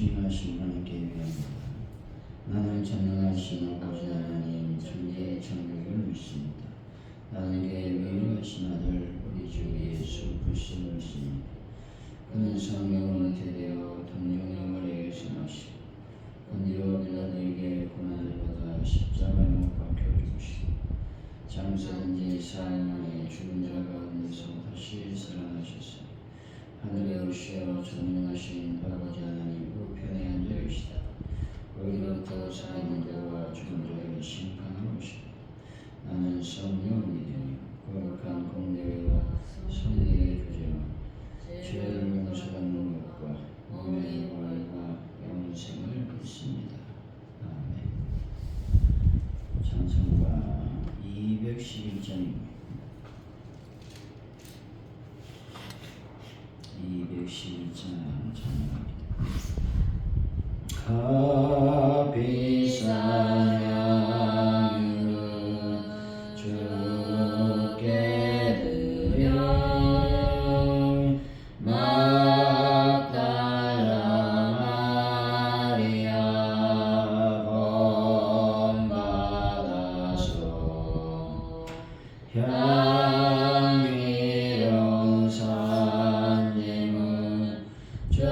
주님하신 하나님께 위하옵나이다. 나는 전능하신 아버지 하나님 천지의 창조주를 믿습니다. 나는 그의 유일하신 아들 우리 주 예수 그리스도를 믿습니다. 그는 성령으로 잉태되어 동정녀 마리아에게서 나시고 본디오 빌라도에게 고난을 받아 십자가에 못 박혀 죽으시고 장사된 지 사흘 만에 죽은 자 가운데서 다시 살아나셨으니 하늘에 오시어 전능하신 아버지 하나님 우편에 앉아 계시다. 거기로부터 살아있는 자와 죽은 자를 심판하러 오시고 나는 성령을 믿으며 거룩한 공회와 성령의 교제와 죄를 용서받는 것과 몸의 부활과 영생을 믿습니다. 아멘. 찬송가 211장입니다. 211장 찬양합니다. 값비싼 향유를 주께 드려 막달라 마리아 본받아서 향기로운 산짐을 주님께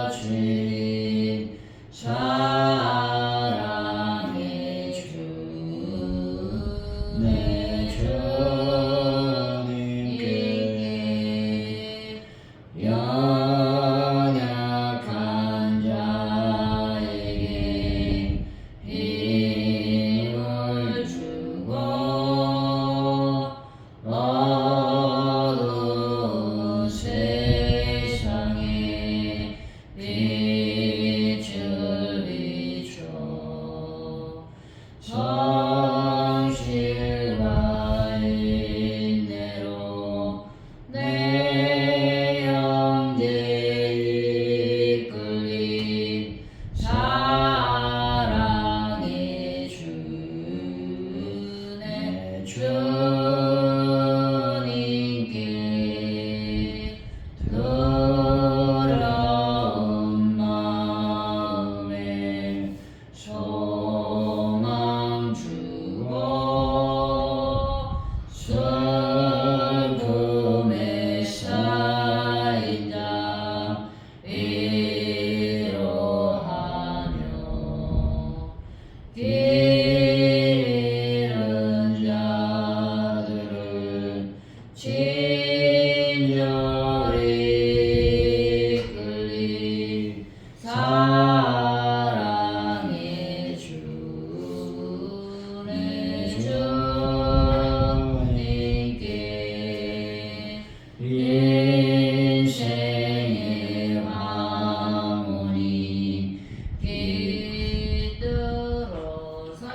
바치니 사랑의 주 내 주님께 연약한 자에게 힘을 주고 어두운 세상에 빛을 비춰 성실과 인내로 내 영혼을 이끌리 사랑의 주 내 주님께 더러운 마음에 소망 주고 슬픔에 쌓인 자 위로하며 잃은 자들을 친절히 이끌리 사랑의 주 내 주님께 인생의 황혼이 깃들어서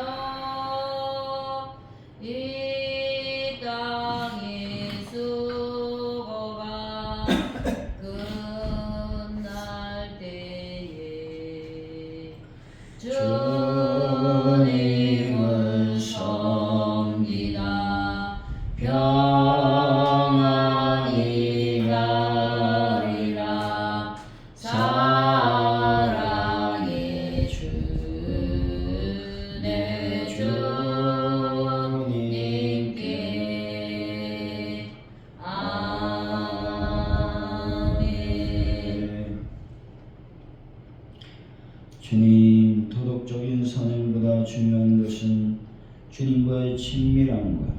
이 땅의 수고가 끝날 때에 주님을 섬기다 평안히 가리라 사랑의 주 내 주님께 아멘. 주님, 도덕적인 선행보다 중요한 것은 주님과의 친밀함과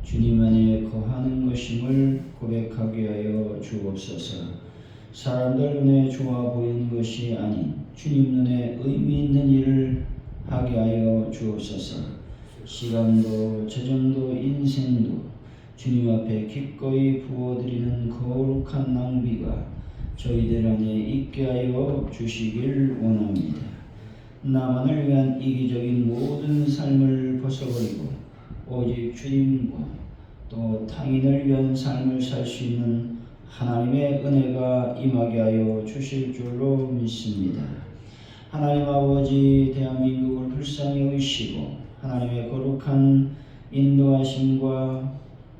주님 안에 거하는 것임을 고백하게 하여 주옵소서. 사람들 눈에 좋아 보이는 것이 아닌 주님 눈에 의미 있는 일을 하게 하여 주옵소서. 시간도 재정도 인생도 주님 앞에 기꺼이 부어드리는 거룩한 낭비가 저희들 안에 있게 하여 주시길 원합니다. 나만을 위한 이기적인 모든 삶을 벗어버리고 오직 주님과 또 타인을 위한 삶을 살 수 있는 하나님의 은혜가 임하게 하여 주실 줄로 믿습니다. 하나님 아버지, 대한민국을 불쌍히 여기시고 하나님의 거룩한 인도하심과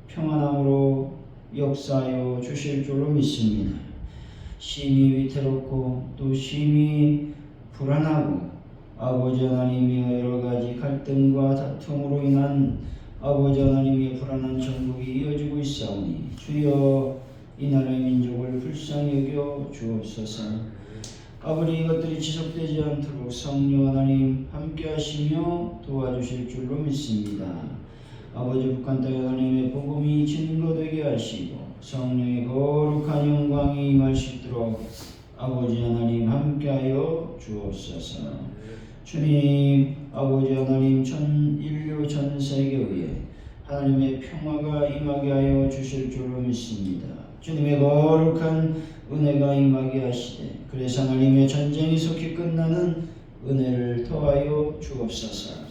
평안함으로 역사하여 주실 줄로 믿습니다. 심히 위태롭고 또 심히 불안하고 아버지 하나님이여 여러 가지 갈등과 다툼으로 인한 아버지 하나님의 불안한 정국이 이어지고 있사오니 주여 이 나라의 민족을 불쌍히 여겨 주옵소서. 아버지 이것들이 지속되지 않도록 성령 하나님 함께하시며 도와주실 줄로 믿습니다. 아버지 북한 땅 하나님의 복음이 증거되게 하시고 성령의 거룩한 영광이 임할 수 있도록 아버지 하나님 함께하여 주옵소서. 주님 아버지 하나님 전 인류 전 세계에 하나님의 평화가 임하게 하여 주실 줄로 믿습니다. 주님의 거룩한 은혜가 임하게 하시되 그래서 하나님의 전쟁이 속히 끝나는 은혜를 더하여 주옵소서.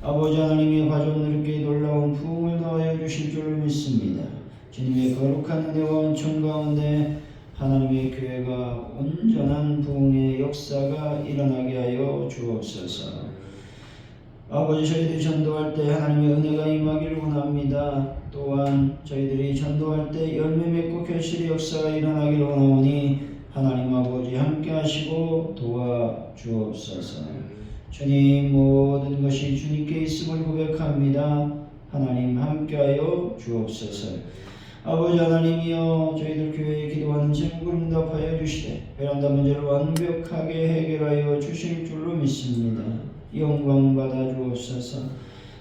아버지 하나님의 가족들에게 놀라운 부흥을 더하여 주실 줄로 믿습니다. 주님의 거룩한 은혜와 은총 가운데 하나님의 교회가 온전한 부흥의 역사가 일어나게 하여 주옵소서. 아버지 저희들이 전도할 때 하나님의 은혜가 임하기를 원합니다. 또한 저희들이 전도할 때 열매 맺고 결실의 역사가 일어나기를 원하오니 하나님 아버지 함께 하시고 도와주옵소서. 주님 모든 것이 주님께 있음을 고백합니다. 하나님 함께하여 주옵소서. 아버지 하나님이여 저희들 교회에 기도하는 제목을 응답하여 주시되 베란다 문제를 완벽하게 해결하여 주실 줄로 믿습니다. 영광 받아 주옵소서.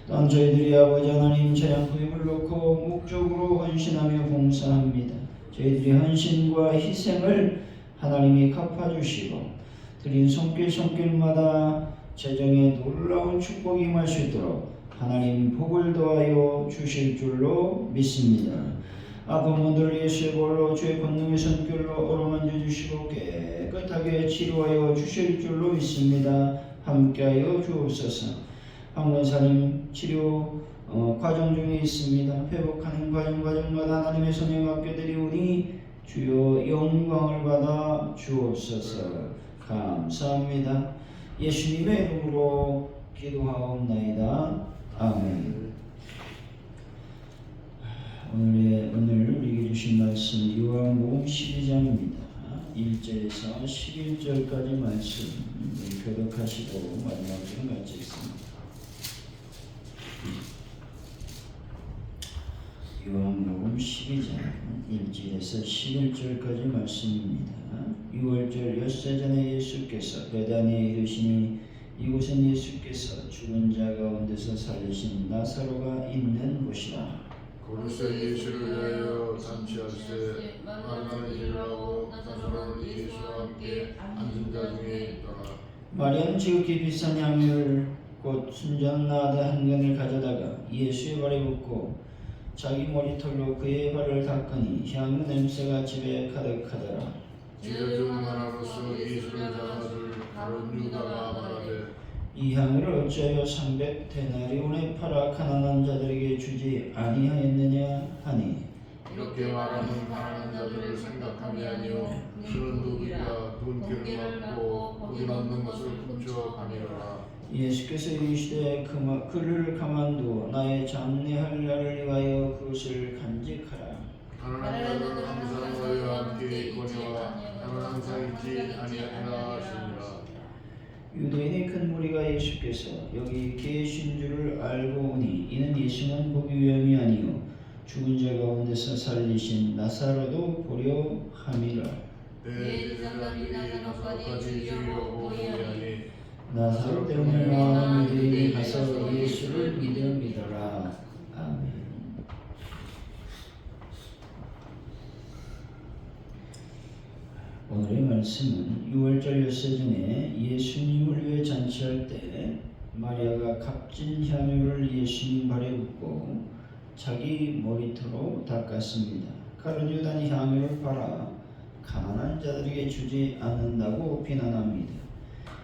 또한 저희들이 아버지 하나님 차량 구입을 놓고 목적으로 헌신하며 봉사합니다. 저희들이 헌신과 희생을 하나님이 갚아주시고 드린 손길마다 재정에 놀라운 축복이 임할 수 있도록 하나님 복을 더하여 주실 줄로 믿습니다. 아픈 분들 예수의 볼로 주의 권능의 손길로 어루만져 주시고 깨끗하게 치료하여 주실 줄로 믿습니다. 함께하여 주옵소서. 황건사님 치료 과정 중에 있습니다. 회복하는 과정마다 하나님의 손에 맡겨드리오니 주여 영광을 받아 주옵소서. 감사합니다. 예수님의 이름으로 기도하옵나이다. 아멘. 오늘 우리에게 주신 말씀 요한복음 12장입니다. 1절에서 11절까지 말씀 교독하시고 마지막으로 마치겠습니다. 요한복음 12장 1절에서 11절까지 말씀입니다. 6월절 엿새 전에 예수께서 베다니에 이르시니 이곳은 예수께서 죽은 자 가운데서 살리신 나사로가 있는 곳이라. 거기서 예수를 위하여 잔치할세 마르다는 일을 하고 나사로는 예수와 함께 앉은 자 중에 있더라. 마리아는 지극히 비싼 향유를 곧 순전 나드 한 근을 가져다가 예수의 발에 붓고 자기 머리털로 그의 발을 닦으니 향유 냄새가 집에 가득하더라. 제자 중 하나로서 예수를 잡아줄 가룟 유다가 말하되 이 향유를 어찌하여 300데나리온에 팔아 가난한 자들에게 주지 아니하였느냐 하니 이렇게 말하는 가난한 자들을 생각함이 아니요 그는 누구가 돈기를 받고 고기 넣는 것을 훔쳐 가미러라. 예수께서 이르시되 그를 가만두어 나의 장례할 날을 위하여 그것을 간직하라. 가난한 자들은 항상 너희와 함께 있거니와 나는 항상 있지 아니하리라 하시니라. 유대인의 큰 무리가 예수께서 여기 계신 줄을 알고 오니 이는 예수만 보기 위함이 아니요 죽은 자 가운데서 살리신 나사로도 보려 함이라. 내 제자들이 나사로까지 죽이려고 보이하니 나사로 때문에 많은 유대인이 가서 예수를 믿으리라. 아멘. 오늘의 말씀은 6월절 엿새 전에 예수님을 위해 잔치할 때 마리아가 값진 향유를 예수님 발에 붓고 자기 머리털로 닦았습니다. 가룟 유다는 향유를 팔아 가난한 자들에게 주지 않는다고 비난합니다.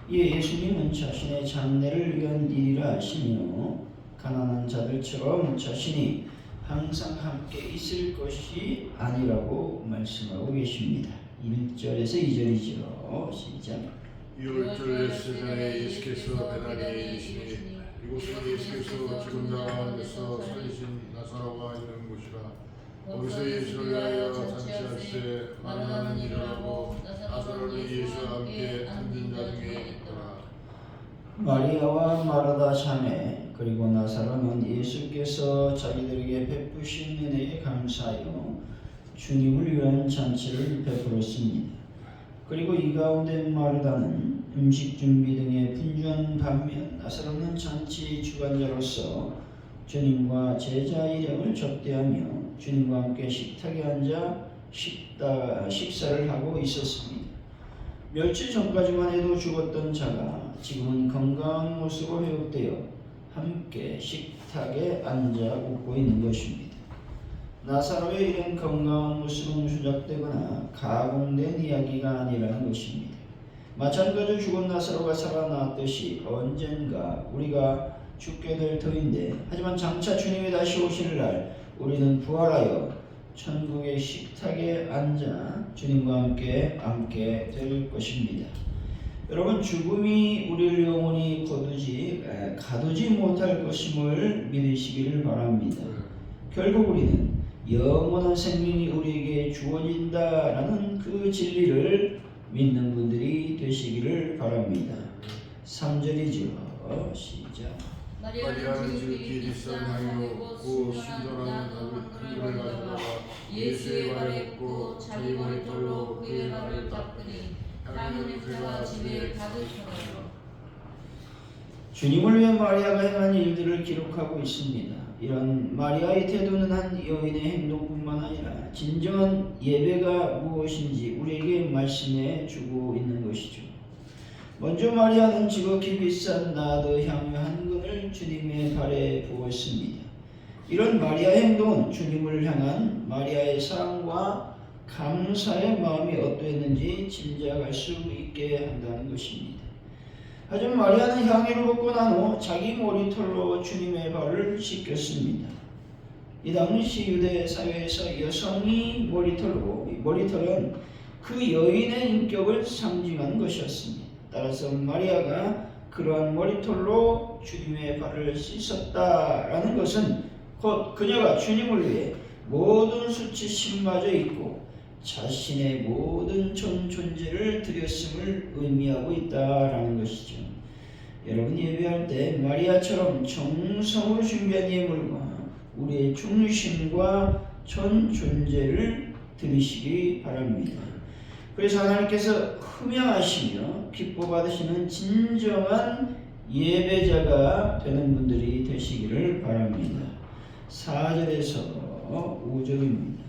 이에 예수님은 자신의 장례를 위한 일이라 하시며 가난한 자들처럼 자신이 항상 함께 있을 것이 아니라고 말씀하고 계십니다. 1절에서 2절이죠. 시작. 6월절 엿새 전에 예수께서 베다니에 이르시니 이곳은 예수께서 죽은 자 가운데서 살리신 나사로가 있는 곳이라. 거기서 예수를 위하여 잔치할세 만나는 일을 하고 나사로를 예수와 함께 앉은 자 중에 있더라. 마리아와 마르다 자매 그리고 나사로는 예수께서 자기들에게 베푸신 은혜에 감사하여 주님을 위한 잔치를 베풀었습니다. 그리고 이 가운데 마르다는 음식 준비 등에 분주한 반면 나사로는 잔치 주관자로서 주님과 제자 일행을 접대하며 주님과 함께 식탁에 앉아 식사를 하고 있었습니다. 며칠 전까지만 해도 죽었던 자가 지금은 건강한 모습으로 회복되어 함께 식탁에 앉아 웃고 있는 것입니다. 나사로의 이런 건강한 모습은 조작되거나 가공된 이야기가 아니라는 것입니다. 마찬가지로 죽은 나사로가 살아났듯이 언젠가 우리가 죽게 될 터인데, 하지만 장차 주님이 다시 오시는 날 우리는 부활하여 천국의 식탁에 앉아 주님과 함께 앉게 될 것입니다. 여러분, 죽음이 우리를 영원히 가두지 못할 것임을 믿으시기를 바랍니다. 결국 우리는 영원한 생명이 우리에게 주어진다라는 그 진리를 믿는 분들이 되시기를 바랍니다. 3절이죠. 시작. 마리아는 지극히 비싼 향유 고 신선한 그물을 가져다가 예수의 발에 붓고 자기 머리털로 그의 발을 닦으니 향유 냄새가 집에 가득하더라. 주님을 위해 마리아가 행한 일들을 기록하고 있습니다. 이런 마리아의 태도는 한 여인의 행동뿐만 아니라 진정한 예배가 무엇인지 우리에게 말씀해 주고 있는 것이죠. 먼저 마리아는 지극히 비싼 나드 향유 한 근을 주님의 발에 부었습니다. 이런 마리아의 행동은 주님을 향한 마리아의 사랑과 감사의 마음이 어떠했는지 짐작할 수 있게 한다는 것입니다. 하지만 마리아는 향유를 붓고 난 후 자기 머리털로 주님의 발을 씻겼습니다. 이 당시 유대 사회에서 여성이 머리털은 그 여인의 인격을 상징하는 것이었습니다. 따라서 마리아가 그러한 머리털로 주님의 발을 씻었다라는 것은 곧 그녀가 주님을 위해 모든 수치심마저 잊고 자신의 모든 전 존재를 드렸음을 의미하고 있다라는 것이죠. 여러분, 예배할 때 마리아처럼 정성으로 준비한 예물과 우리의 중심과 전 존재를 드리시기 바랍니다. 그래서 하나님께서 흠양하시며 기뻐 받으시는 진정한 예배자가 되는 분들이 되시기를 바랍니다. 4절에서 5절입니다.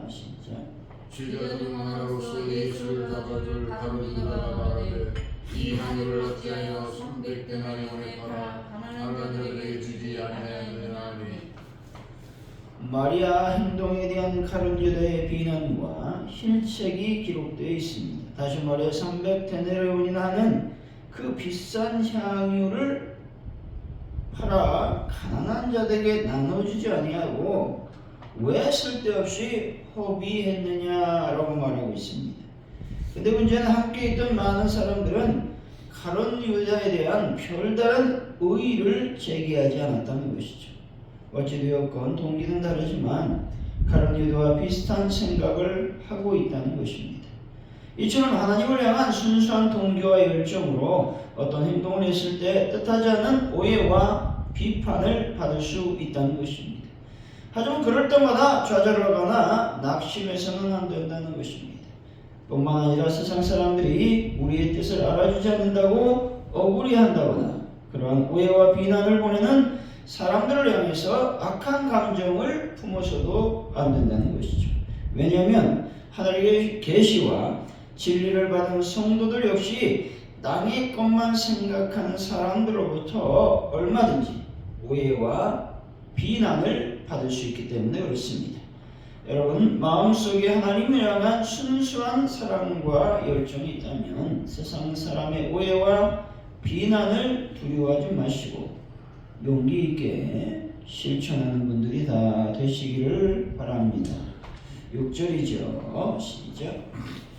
시작. 제자 중 하나로서 예수를 잡아줄 가룟유다가 말하되 이 향유를 어찌하여 300데나리온에 팔아 가난한 자들에게 주지 아니하였느냐 하니. 마리아 행동에 대한 가룟유다의 비난과 힐책이 기록되어 있습니다. 다시 말해 300데나리온이나 하는 그 비싼 향유를 팔아 가난한 자들에게 나눠주지 아니하고 왜 쓸데없이 허비했느냐라고 말하고 있습니다. 근데 문제는 함께 있던 많은 사람들은 가룟유다에 대한 별다른 의의를 제기하지 않았다는 것이죠. 어찌되었건 동기는 다르지만 가룟유다와 비슷한 생각을 하고 있다는 것입니다. 이처럼 하나님을 향한 순수한 동기와 열정으로 어떤 행동을 했을 때 뜻하지 않은 오해와 비판을 받을 수 있다는 것입니다. 하지만 그럴 때마다 좌절하거나 낙심해서는 안 된다는 것입니다. 뿐만 아니라 세상 사람들이 우리의 뜻을 알아주지 않는다고 억울해한다거나 그러한 오해와 비난을 보내는 사람들을 향해서 악한 감정을 품어서도 안 된다는 것이죠. 왜냐하면 하나님의 계시와 진리를 받은 성도들 역시 남의 것만 생각하는 사람들로부터 얼마든지 오해와 비난을 받을 수 있기 때문에 그렇습니다. 여러분, 마음속에 하나님을 향한 순수한 사랑과 열정이 있다면 세상 사람의 오해와 비난을 두려워하지 마시고 용기 있게 실천하는 분들이 다 되시기를 바랍니다. 6절이죠. 시작.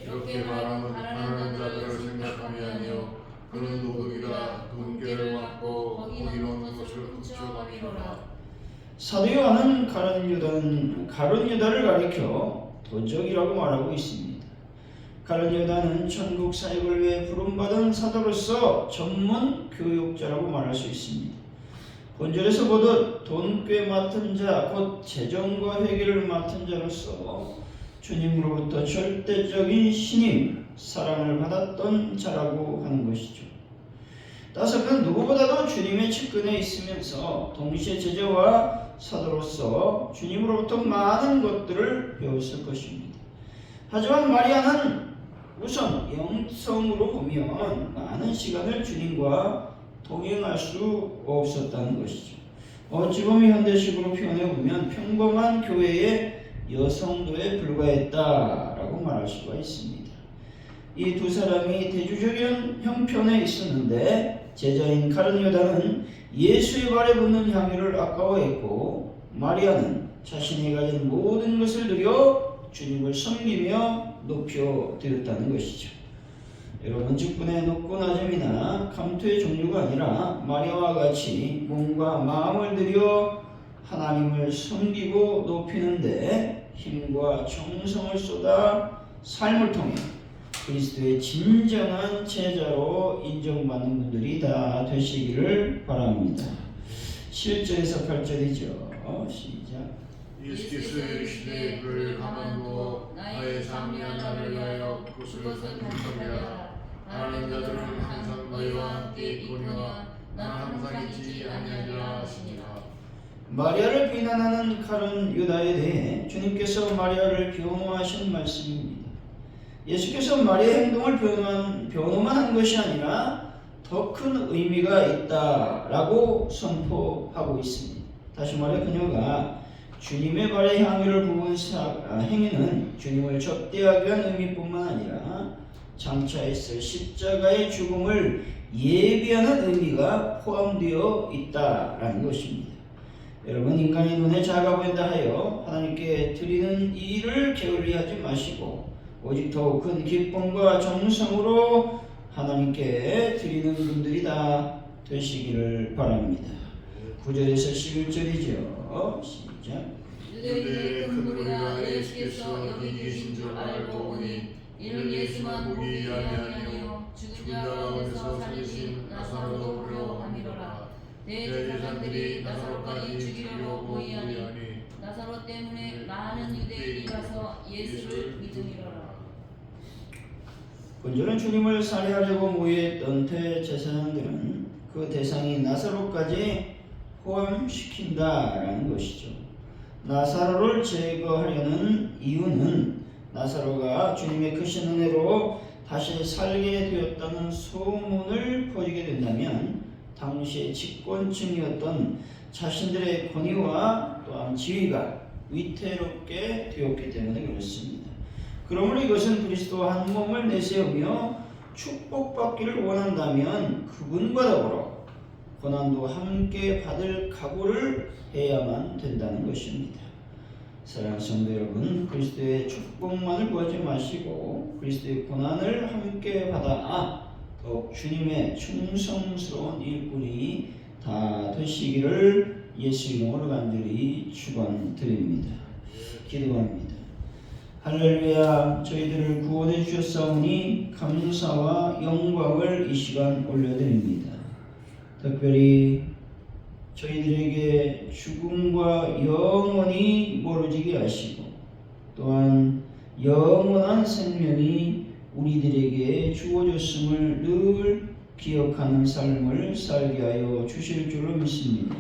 이렇게 말하면 가난한 자들을 생각함이 아니요 그는 도둑이라 돈꾀를 맞고 거기 넣는 것을 훔쳐가미로라. 사도 요한은 가룟 유다를 가리켜 도적이라고 말하고 있습니다. 가룟 유다는 천국 사역을 위해 부름받은 사도로서 전문 교육자라고 말할 수 있습니다. 본절에서 보듯 돈꽤 맡은 자, 곧 재정과 회계를 맡은 자로서 주님으로부터 절대적인 신임, 사랑을 받았던 자라고 하는 것이죠. 따라서 그는 누구보다도 주님의 측근에 있으면서 동시에 제자와 사도로서 주님으로부터 많은 것들을 배웠을 것입니다. 하지만 마리아는 우선 영성으로 보면 많은 시간을 주님과 동행할 수 없었다는 것이죠. 어찌 보면 현대식으로 표현해보면 평범한 교회의 여성도에 불과했다라고 말할 수가 있습니다. 이 두 사람이 대조적인 형편에 있었는데 제자인 가룟 유다는 예수의 발에 붙는 향유를 아까워했고 마리아는 자신이 가진 모든 것을 들여 주님을 섬기며 높여드렸다는 것이죠. 여러분, 직분의 높고 낮음이나 감투의 종류가 아니라 마리아와 같이 몸과 마음을 들여 하나님을 섬기고 높이는데 힘과 정성을 쏟아 삶을 통해 그리스도의 진정한 제자로 인정받는 분들이 다 되시기를 바랍니다. 7절에서 8절이죠. 시작. 예수께서 이르시되 불을 가만두어 나의 장미한 나를 위하여 그것을 간직하리라. 바라는 자들은 항상 너희와 함께 있거니와 나는 항상 있지 아니하리라 하시니라. 마리아를 비난하는 가룟 유다에 대해 주님께서 마리아를 변호하신 말씀입니다. 예수께서 마리아의 행동을 변호만 한 것이 아니라 더 큰 의미가 있다라고 선포하고 있습니다. 다시 말해 그녀가 주님의 발에 향유를 부은 행위는 주님을 접대하기 위한 의미뿐만 아니라 장차 있을 십자가의 죽음을 예비하는 의미가 포함되어 있다라는 것입니다. 여러분, 인간의 눈에 작아 보인다 하여 하나님께 드리는 이 일을 게을리하지 마시고 오직 더욱 큰 기쁨과 정성으로 하나님께 드리는 분들이 다 되시기를 바랍니다. 9절에서 11절이죠. 시작. 유대인의 큰 무리가 예수께서 여기 계신 줄 알고 보니 이는 예수만 보기 아니하니요 죽은 자 가운데서 살리신 나사로도 보려 함이로라. 대제사장들이 나사로까지 죽이려고 모이하니 나사로 때문에 많은 유대인이 가서 예수를 믿음이로라. 본절은 주님을 살해하려고 모여있던 대제사장들은 그 대상이 나사로까지 포함시킨다라는 것이죠. 나사로를 제거하려는 이유는 나사로가 주님의 크신 은혜로 다시 살게 되었다는 소문을 퍼지게 된다면 당시의 집권층이었던 자신들의 권위와 또한 지위가 위태롭게 되었기 때문에 그렇습니다. 그러므로 이것은 그리스도와 한 몸을 내세우며 축복받기를 원한다면 그분과 더불어 고난도 함께 받을 각오를 해야만 된다는 것입니다. 사랑하는 성도 여러분, 그리스도의 축복만을 구하지 마시고 그리스도의 고난을 함께 받아 더욱 주님의 충성스러운 일꾼이 다 되시기를 예수 이름으로 간절히 축원드립니다. 기도합니다. 할렐루야. 저희들을 구원해 주셨사오니 감사와 영광을 이 시간 올려드립니다. 특별히 저희들에게 죽음과 영원히 멀어지게 하시고 또한 영원한 생명이 우리들에게 주어졌음을 늘 기억하는 삶을 살게 하여 주실 줄로 믿습니다.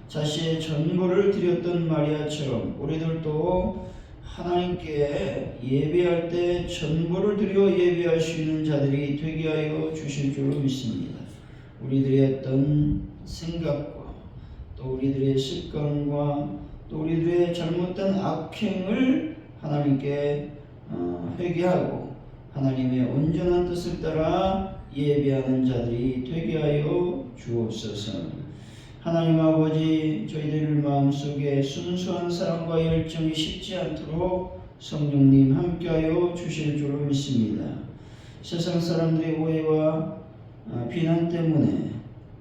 자신의 전부를 드렸던 마리아처럼 우리들도 하나님께 예배할 때 전부를 드려 예배할 수 있는 자들이 되게 하여 주실 줄로 믿습니다. 우리들의 어떤 생각과 또 우리들의 습관과 또 우리들의 잘못된 악행을 하나님께 회개하고 하나님의 온전한 뜻을 따라 예배하는 자들이 되게 하여 주옵소서. 하나님 아버지, 저희들 마음속에 순수한 사랑과 열정이 식지 않도록 성령님 함께하여 주실 줄로 믿습니다. 세상 사람들의 오해와 비난 때문에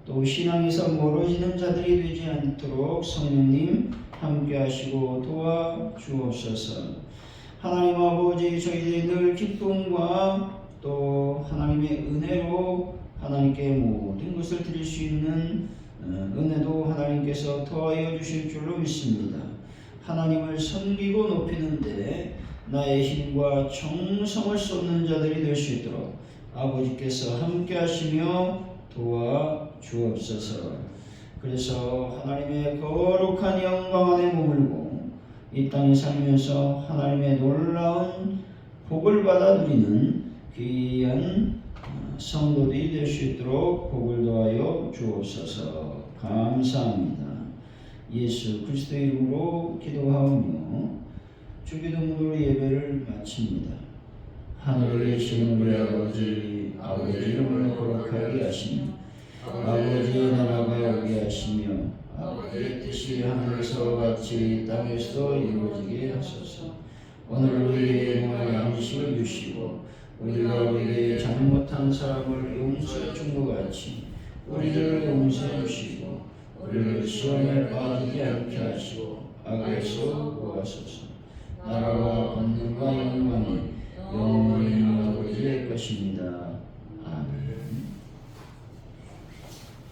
또 신앙에서 멀어지는 자들이 되지 않도록 성령님 함께 하시고 도와주옵소서. 하나님 아버지, 저희들이 늘 기쁨과 또 하나님의 은혜로 하나님께 모든 것을 드릴 수 있는 은혜도 하나님께서 더하여 주실 줄로 믿습니다. 하나님을 섬기고 높이는데 나의 힘과 정성을 쏟는 자들이 될 수 있도록 아버지께서 함께 하시며 도와주옵소서. 그래서 하나님의 거룩한 영광 안에 머물고 이 땅에 살면서 하나님의 놀라운 복을 받아 누리는 귀한 성도들이 될 수 있도록 복을 더하여 주옵소서. 감사합니다. 예수 그리스도의 이름으로 기도하오며 주기도문으로 예배를 마칩니다. 하늘에 계신 우리 아버지, 아버지 이름을 거룩하게 하시며 아버지의 나라가 오게 하시며 아버지의 뜻이 하늘에서 같이 땅에서 이루어지게 하소서. 오늘 우리에게 일용할 양식을 주시고 우리가 우리에게 잘못한 사람을 용서해 준 것 같이 우리를 용서해 주시고 우리를 시험에 빠지지 않게 하시고 악에서 구하소서. 나라와 권능과 영광이